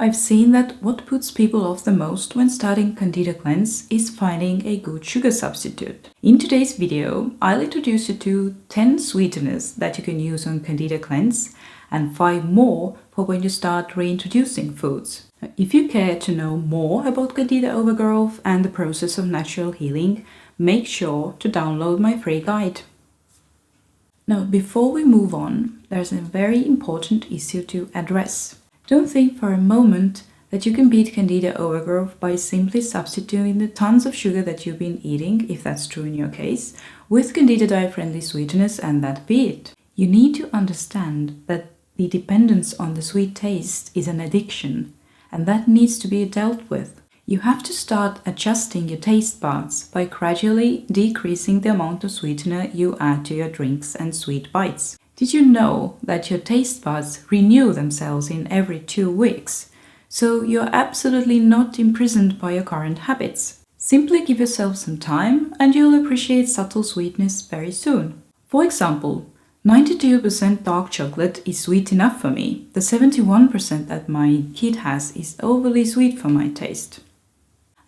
I've seen that what puts people off the most when starting Candida Cleanse is finding a good sugar substitute. In today's video, I'll introduce you to 10 sweeteners that you can use on Candida Cleanse and 5 more for when you start reintroducing foods. If you care to know more about Candida overgrowth and the process of natural healing, make sure to download my free guide. Now, before we move on, there's a very important issue to address. Don't think for a moment that you can beat Candida overgrowth by simply substituting the tons of sugar that you've been eating, if that's true in your case, with Candida diet-friendly sweeteners and that be it. You need to understand that the dependence on the sweet taste is an addiction, and that needs to be dealt with. You have to start adjusting your taste buds by gradually decreasing the amount of sweetener you add to your drinks and sweet bites. Did you know that your taste buds renew themselves in every 2 weeks? So you're absolutely not imprisoned by your current habits. Simply give yourself some time and you'll appreciate subtle sweetness very soon. For example, 92% dark chocolate is sweet enough for me. The 71% that my kid has is overly sweet for my taste.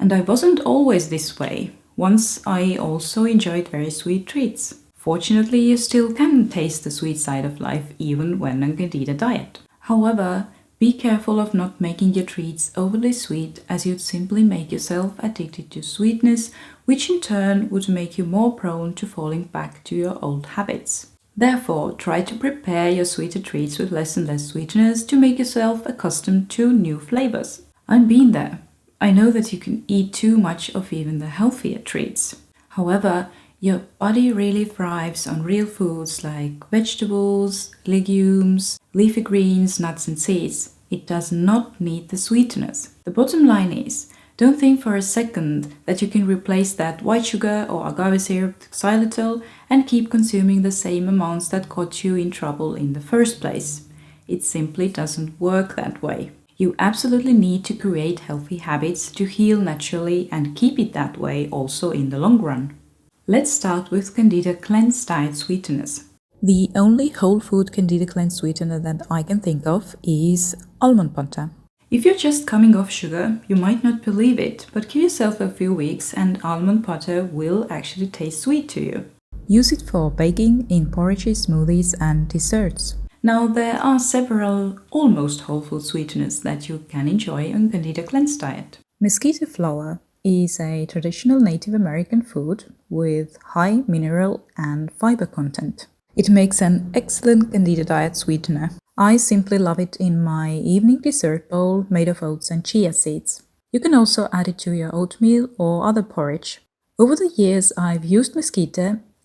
And I wasn't always this way. Once I also enjoyed very sweet treats. Fortunately, you still can taste the sweet side of life even when on Candida diet. However, be careful of not making your treats overly sweet, as you'd simply make yourself addicted to sweetness, which in turn would make you more prone to falling back to your old habits. Therefore, try to prepare your sweeter treats with less and less sweeteners to make yourself accustomed to new flavors. I've been there. I know that you can eat too much of even the healthier treats. However, your body really thrives on real foods like vegetables, legumes, leafy greens, nuts and seeds. It does not need the sweeteners. The bottom line is, don't think for a second that you can replace that white sugar or agave syrup with xylitol and keep consuming the same amounts that got you in trouble in the first place. It simply doesn't work that way. You absolutely need to create healthy habits to heal naturally and keep it that way also in the long run. Let's start with Candida Cleanse diet sweeteners. The only whole food Candida Cleanse sweetener that I can think of is almond butter. If you're just coming off sugar, you might not believe it, but give yourself a few weeks and almond butter will actually taste sweet to you. Use it for baking, in porridges, smoothies and desserts. Now, there are several almost whole food sweeteners that you can enjoy on Candida Cleanse diet. Mesquite flour is a traditional Native American food with high mineral and fiber content. It makes an excellent Candida diet sweetener. I simply love it in my evening dessert bowl made of oats and chia seeds. You can also add it to your oatmeal or other porridge. Over the years, I've used mesquite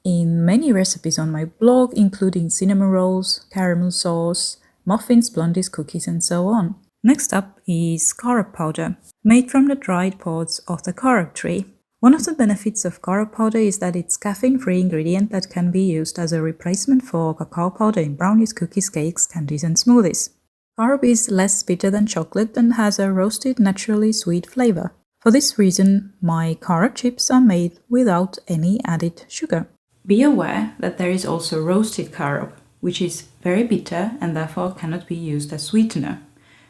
in many recipes on my blog, including cinnamon rolls, caramel sauce, muffins, blondies, cookies and so on. Next up is carob powder, made from the dried pods of the carob tree. One of the benefits of carob powder is that it's a caffeine-free ingredient that can be used as a replacement for cacao powder in brownies, cookies, cakes, candies and smoothies. Carob is less bitter than chocolate and has a roasted, naturally sweet flavor. For this reason, my carob chips are made without any added sugar. Be aware that there is also roasted carob, which is very bitter and therefore cannot be used as sweetener.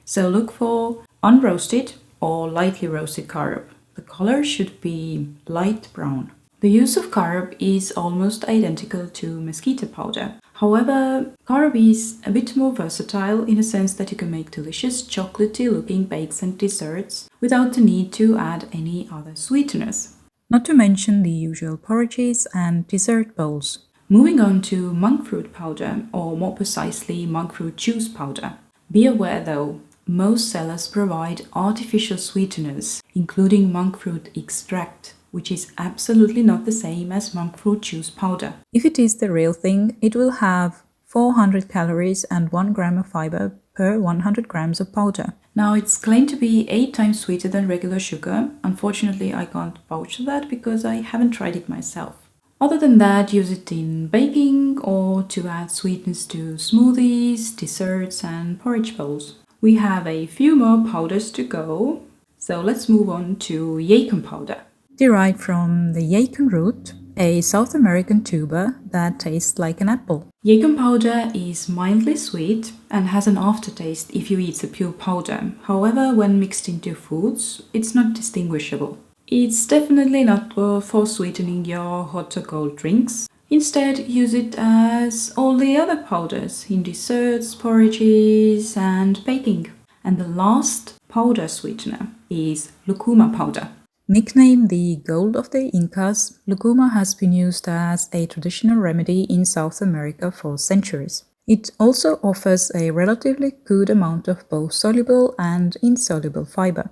So look for unroasted or lightly roasted carob. The color should be light brown. The use of carob is almost identical to mesquite powder. However, carob is a bit more versatile in the sense that you can make delicious chocolatey looking bakes and desserts without the need to add any other sweeteners. Not to mention the usual porridges and dessert bowls. Moving on to monk fruit powder, or more precisely monk fruit juice powder. Be aware though, most sellers provide artificial sweeteners, including monk fruit extract, which is absolutely not the same as monk fruit juice powder. If it is the real thing, it will have 400 calories and 1 gram of fiber per 100 grams of powder. Now, it's claimed to be 8 times sweeter than regular sugar. Unfortunately, I can't vouch for that because I haven't tried it myself. Other than that, use it in baking or to add sweetness to smoothies, desserts and porridge bowls. We have a few more powders to go, so let's move on to Yacon powder. Derived from the Yacon root, a South American tuber that tastes like an apple. Yacon powder is mildly sweet and has an aftertaste if you eat the pure powder. However, when mixed into foods, it's not distinguishable. It's definitely not for sweetening your hot or cold drinks. Instead, use it as all the other powders in desserts, porridges, and baking. And the last powder sweetener is lucuma powder. Nicknamed the gold of the Incas, lucuma has been used as a traditional remedy in South America for centuries. It also offers a relatively good amount of both soluble and insoluble fiber.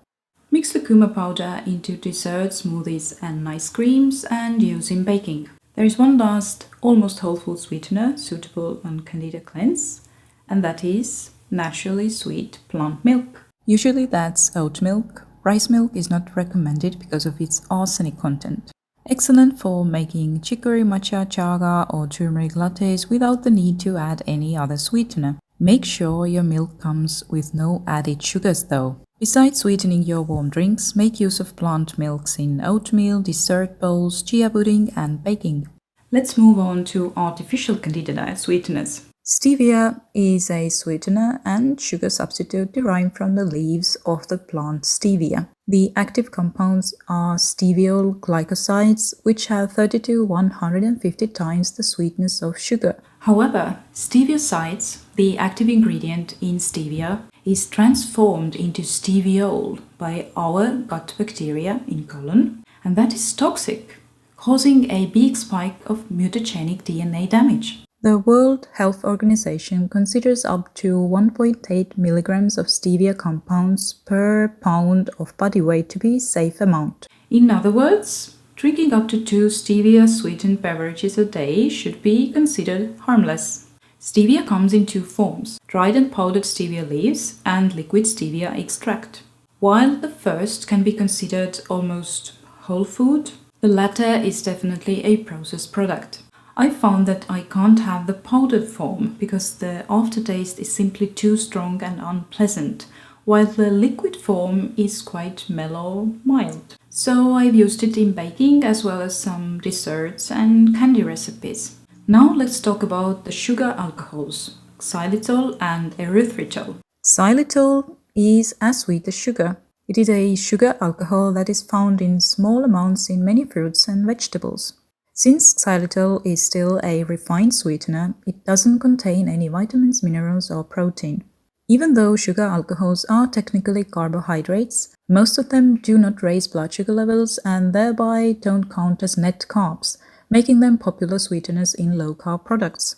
Mix lucuma powder into desserts, smoothies, and ice creams and use in baking. There is one last, almost whole food sweetener suitable on Candida cleanse, and that is naturally sweet plant milk. Usually that's oat milk. Rice milk is not recommended because of its arsenic content. Excellent for making chicory matcha chaga or turmeric lattes without the need to add any other sweetener. Make sure your milk comes with no added sugars though. Besides sweetening your warm drinks, make use of plant milks in oatmeal, dessert bowls, chia pudding, and baking. Let's move on to artificial Candida diet sweeteners. Stevia is a sweetener and sugar substitute derived from the leaves of the plant stevia. The active compounds are steviol glycosides, which have 30 to 150 times the sweetness of sugar. However, steviosides, the active ingredient in stevia, is transformed into steviol by our gut bacteria in colon, and that is toxic, causing a big spike of mutagenic DNA damage. The World Health Organization considers up to 1.8 milligrams of stevia compounds per pound of body weight to be a safe amount. In other words, drinking up to 2 stevia-sweetened beverages a day should be considered harmless. Stevia comes in 2 forms: dried and powdered stevia leaves and liquid stevia extract. While the first can be considered almost whole food, the latter is definitely a processed product. I found that I can't have the powdered form because the aftertaste is simply too strong and unpleasant, while the liquid form is quite mellow, mild. So I've used it in baking as well as some desserts and candy recipes. Now let's talk about the sugar alcohols, xylitol and erythritol. Xylitol is as sweet as sugar. It is a sugar alcohol that is found in small amounts in many fruits and vegetables. Since xylitol is still a refined sweetener, it doesn't contain any vitamins, minerals, or protein. Even though sugar alcohols are technically carbohydrates, most of them do not raise blood sugar levels and thereby don't count as net carbs, making them popular sweeteners in low-carb products.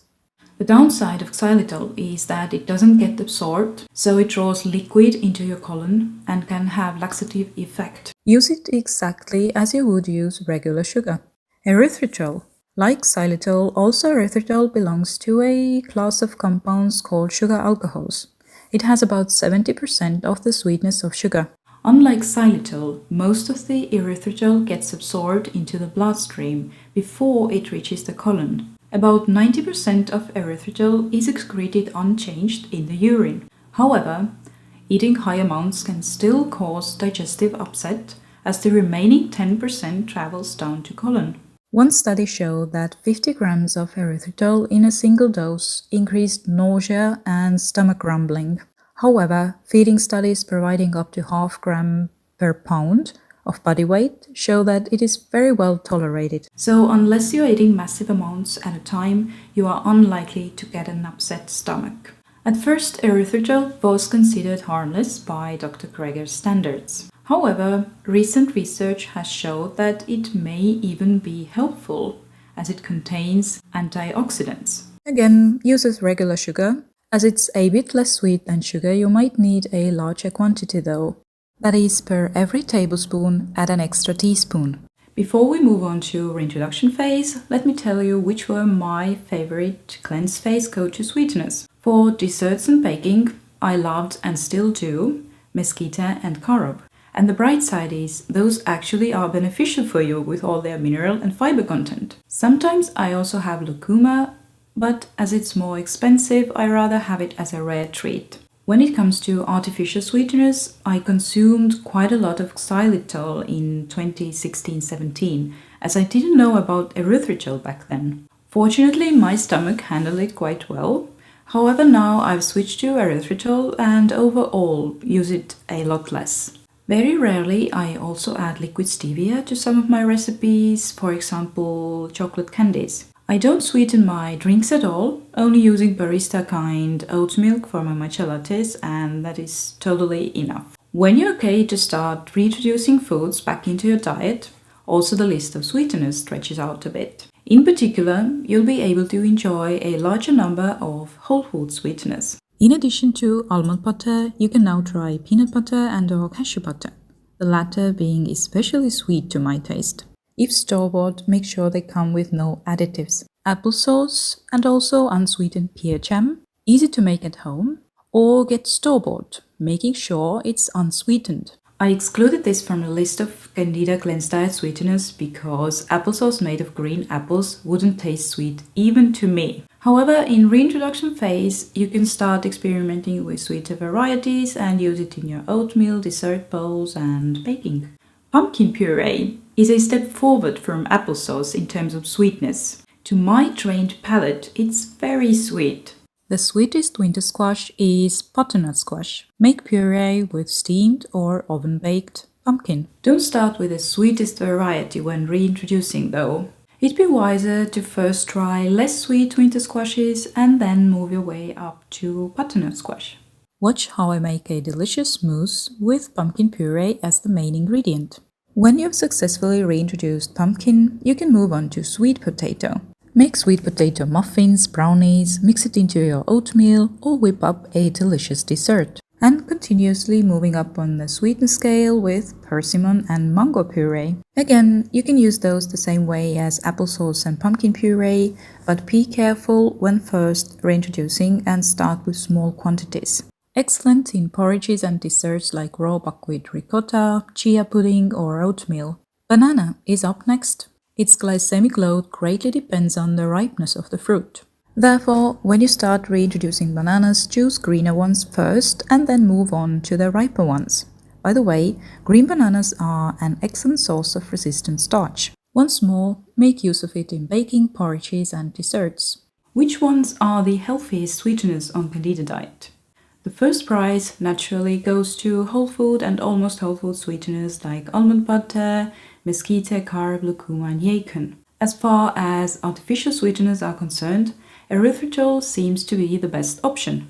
The downside of xylitol is that it doesn't get absorbed, so it draws liquid into your colon and can have laxative effect. Use it exactly as you would use regular sugar. Erythritol. Like xylitol, also erythritol belongs to a class of compounds called sugar alcohols. It has about 70% of the sweetness of sugar. Unlike xylitol, most of the erythritol gets absorbed into the bloodstream before it reaches the colon. About 90% of erythritol is excreted unchanged in the urine. However, eating high amounts can still cause digestive upset as the remaining 10% travels down to colon. One study showed that 50 grams of erythritol in a single dose increased nausea and stomach rumbling. However, feeding studies providing up to half gram per pound of body weight show that it is very well tolerated. So unless you're eating massive amounts at a time, you are unlikely to get an upset stomach. At first, erythritol was considered harmless by Dr. Greger's standards. However, recent research has shown that it may even be helpful as it contains antioxidants. Again, use as regular sugar. As it's a bit less sweet than sugar, you might need a larger quantity though. That is, per every tablespoon, add an extra teaspoon. Before we move on to reintroduction phase, let me tell you which were my favorite cleanse phase go-to sweeteners. For desserts and baking, I loved and still do mesquite and carob. And the bright side is, those actually are beneficial for you with all their mineral and fiber content. Sometimes I also have lucuma, but as it's more expensive, I rather have it as a rare treat. When it comes to artificial sweeteners, I consumed quite a lot of Xylitol in 2016-17, as I didn't know about Erythritol back then. Fortunately, my stomach handled it quite well. However, now I've switched to Erythritol and overall use it a lot less. Very rarely, I also add liquid stevia to some of my recipes, for example, chocolate candies. I don't sweeten my drinks at all, only using barista kind oat milk for my matcha lattes, and that is totally enough. When you're okay to start reintroducing foods back into your diet, also the list of sweeteners stretches out a bit. In particular, you'll be able to enjoy a larger number of whole food sweeteners. In addition to almond butter, you can now try peanut butter and/or cashew butter, the latter being especially sweet to my taste. If store-bought, make sure they come with no additives. Applesauce and also unsweetened pear jam, easy to make at home, or get store-bought, making sure it's unsweetened. I excluded this from the list of Candida Cleanse Diet sweeteners because applesauce made of green apples wouldn't taste sweet even to me. However, in reintroduction phase, you can start experimenting with sweeter varieties and use it in your oatmeal, dessert bowls and baking. Pumpkin puree is a step forward from applesauce in terms of sweetness. To my trained palate, it's very sweet. The sweetest winter squash is butternut squash. Make puree with steamed or oven-baked pumpkin. Don't start with the sweetest variety when reintroducing though. It'd be wiser to first try less sweet winter squashes and then move your way up to butternut squash. Watch how I make a delicious mousse with pumpkin puree as the main ingredient. When you've successfully reintroduced pumpkin, you can move on to sweet potato. Make sweet potato muffins, brownies, mix it into your oatmeal or whip up a delicious dessert. And continuously moving up on the sweetness scale with persimmon and mango puree. Again, you can use those the same way as applesauce and pumpkin puree, but be careful when first reintroducing and start with small quantities. Excellent in porridges and desserts like raw buckwheat ricotta, chia pudding or oatmeal. Banana is up next. Its glycemic load greatly depends on the ripeness of the fruit. Therefore, when you start reintroducing bananas, choose greener ones first and then move on to the riper ones. By the way, green bananas are an excellent source of resistant starch. Once more, make use of it in baking, porridges and desserts. Which ones are the healthiest sweeteners on Candida diet? The first prize naturally goes to whole food and almost whole food sweeteners like almond butter, mesquite, 𝐀𝐟𝐼𝐥𝐢𝐚, and Yacon. As far as artificial sweeteners are concerned, Erythritol seems to be the best option.